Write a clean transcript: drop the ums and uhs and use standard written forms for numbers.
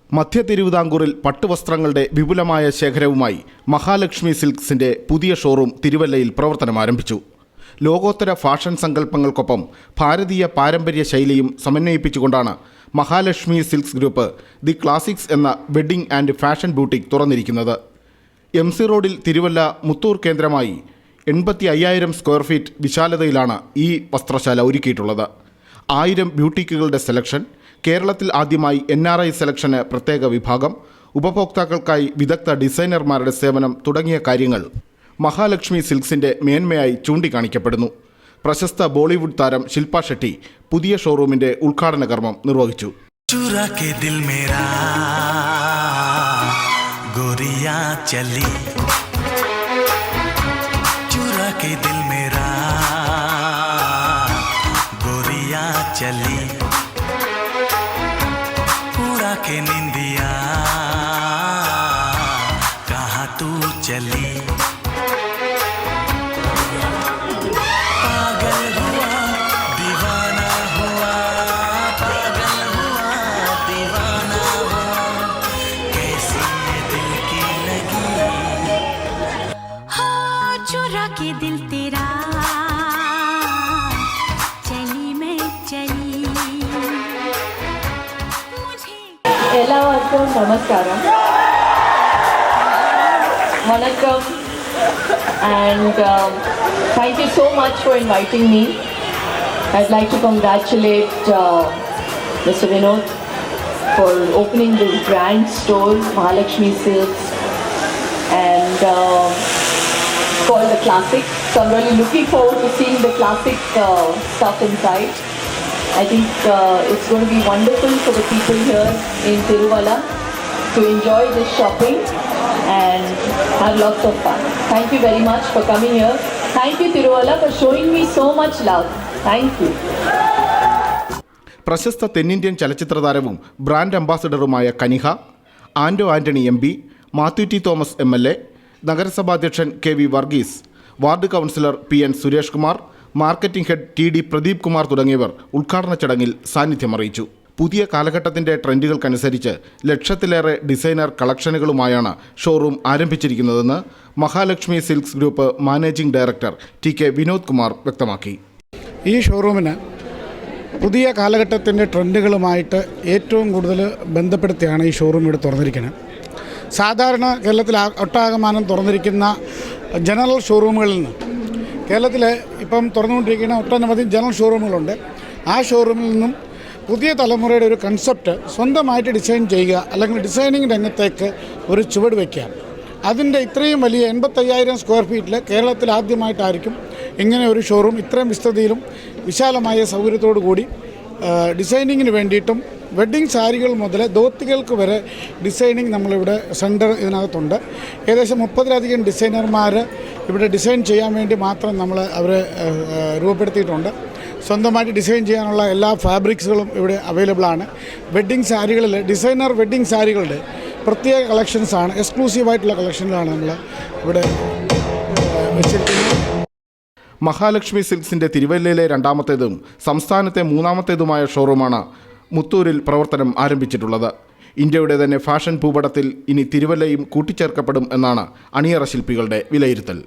മധ്യ തിരുവിതാംകൂറിൽ പട്ടുവസ്ത്രങ്ങളുടെ വിപുലമായ ശേഖരവുമായി മഹാലക്ഷ്മി സിൽക്സിന്റെ പുതിയ ഷോറൂം തിരുവല്ലയിൽ പ്രവർത്തനം ആരംഭിച്ചു. ലോകോത്തര ഫാഷൻ സങ്കല്പങ്ങൾക്കൊപ്പം ഭാരതീയ പാരമ്പര്യ ശൈലിയും സമന്വയിപ്പിച്ചുകൊണ്ടാണ് Mahalakshmi silks group the classics എന്ന വെഡ്ഡിംഗ് ആൻഡ് ഫാഷൻ ബൂട്ടിക് തുറന്നിരിക്കുന്നത്. MC റോഡിൽ തിരുവല്ല മുത്തൂർ കേന്ദ്രമായി 85,000 സ്ക്വയർ ഫീറ്റ് വിശാലതയിലാണ് ഈ വസ്ത്രശാല ഒരുക്കിയിട്ടുള്ളത്. 1000 ബ്യൂട്ടിക്കുകളുടെ സെലക്ഷൻ, കേരളത്തിൽ ആദ്യമായി NRI സെലക്ഷന് പ്രത്യേക വിഭാഗം, ഉപഭോക്താക്കൾക്കായി വിദഗ്ധ ഡിസൈനർമാരുടെ സേവനം തുടങ്ങിയ കാര്യങ്ങൾ മഹാലക്ഷ്മി സിൽക്സിന്റെ മേന്മയായി ചൂണ്ടിക്കാണിക്കപ്പെടുന്നു. പ്രശസ്ത ബോളിവുഡ് താരം ശില്പ ഷെട്ടി പുതിയ ഷോറൂമിന്റെ ഉദ്ഘാടന കർമ്മം നിർവഹിച്ചു. के निंदिया कहाँ तू चली, पागल हुआ दीवाना हुआ, पागल हुआ दीवाना हुआ, कैसी ये दिल की लगी, हाँ चुरा के दिल तेरा चली मैं चली. എല്ലാവർക്കും നമസ്കാരം, വണക്കം, and thank you so much for inviting me. I'd like to congratulate Mr. Vinod for opening this grand store, Mahalakshmi Silks, and called the Classic. So I'm really looking forward to seeing the classic stuff inside. I think it's going to be wonderful for the people here in Tiruvalla to enjoy this shopping and have lots of fun. Thank you very much for coming here. Thank you Tiruvalla for showing me so much love. Thank you. പ്രശസ്ത തെന്നിന്ത്യൻ ചലച്ചിത്ര താരവും brand അംബാസഡറുമായ Kaniha, Anto Antony MP, Mathew T Thomas MLA, നഗരസഭാധ്യക്ഷൻ KV Varghese, ward councillor PN Suresh Kumar, marketing head TD Pradeep Kumar തുടങ്ങിയവർ ഉദ്ഘാടന ചടങ്ങിൽ സാന്നിധ്യം അറിയിച്ചു. പുതിയ കാലഘട്ടത്തിൻ്റെ ട്രെൻഡുകൾക്കനുസരിച്ച് ലക്ഷത്തിലേറെ ഡിസൈനർ കളക്ഷനുകളുമായാണ് ഷോറൂം ആരംഭിച്ചിരിക്കുന്നതെന്ന് Mahalakshmi silks group managing director TK Vinod Kumar വ്യക്തമാക്കി. ഈ ഷോറൂമിന് പുതിയ കാലഘട്ടത്തിൻ്റെ ട്രെൻഡുകളുമായിട്ട് ഏറ്റവും കൂടുതൽ ബന്ധപ്പെടുത്തിയാണ് ഈ ഷോറൂം ഇവിടെ തുറന്നിരിക്കുന്നത്. സാധാരണ കേരളത്തിൽ ഒട്ടാകമാനം തുറന്നിരിക്കുന്ന ജനറൽ ഷോറൂമുകളിൽ നിന്ന് കേരളത്തിൽ ഇപ്പം തുറന്നുകൊണ്ടിരിക്കുന്ന ഒട്ടനവധി ജനറൽ ഷോറൂമുകളുണ്ട്. ആ ഷോറൂമിൽ നിന്നും പുതിയ തലമുറയുടെ ഒരു കൺസെപ്റ്റ് സ്വന്തമായിട്ട് ഡിസൈൻ ചെയ്യുക, അല്ലെങ്കിൽ ഡിസൈനിങ് രംഗത്തേക്ക് ഒരു ചുവട് വയ്ക്കുക. അതിൻ്റെ ഇത്രയും വലിയ 85,000 സ്ക്വയർ ഫീറ്റിൽ കേരളത്തിൽ ആദ്യമായിട്ടായിരിക്കും ഇങ്ങനെ ഒരു ഷോറൂം ഇത്രയും വിസ്തൃതിയിലും വിശാലമായ സൗകര്യത്തോടു കൂടി ഡിസൈനിങ്ങിന് വേണ്ടിയിട്ടും വെഡ്ഡിങ് സാരികൾ മുതൽ ധോത്തികൾക്ക് വരെ ഡിസൈനിങ് നമ്മളിവിടെ സെൻറ്റർ ഇതിനകത്തുണ്ട്. ഏകദേശം 30-ലധികം ഡിസൈനർമാർ ഇവിടെ ഡിസൈൻ ചെയ്യാൻ വേണ്ടി മാത്രം നമ്മൾ അവരെ രൂപപ്പെടുത്തിയിട്ടുണ്ട്. സ്വന്തമായിട്ട് ഡിസൈൻ ചെയ്യാനുള്ള എല്ലാ ഫാബ്രിക്സുകളും ഇവിടെ അവൈലബിൾ ആണ്. വെഡ്ഡിങ് സാരികളിൽ ഡിസൈനർ വെഡ്ഡിങ് സാരികളുടെ പ്രത്യേക കളക്ഷൻസാണ്, എക്സ്ക്ലൂസീവായിട്ടുള്ള കളക്ഷനുകളാണ് നമ്മൾ ഇവിടെ വെച്ചിരിക്കുന്നത്. മഹാലക്ഷ്മി സിൽക്സിന്റെ തിരുവല്ലയിലെ രണ്ടാമത്തേതും സംസ്ഥാനത്തെ മൂന്നാമത്തേതുമായ ഷോറൂമാണ് മുത്തൂരിൽ പ്രവർത്തനം ആരംഭിച്ചിട്ടുള്ളത്. ഇന്ത്യയുടെ തന്നെ ഫാഷൻ ഭൂപടത്തിൽ ഇനി തിരുവല്ലയും കൂട്ടിച്ചേർക്കപ്പെടും എന്നാണ് അണിയറ ശില്പികളുടെ വിലയിരുത്തൽ.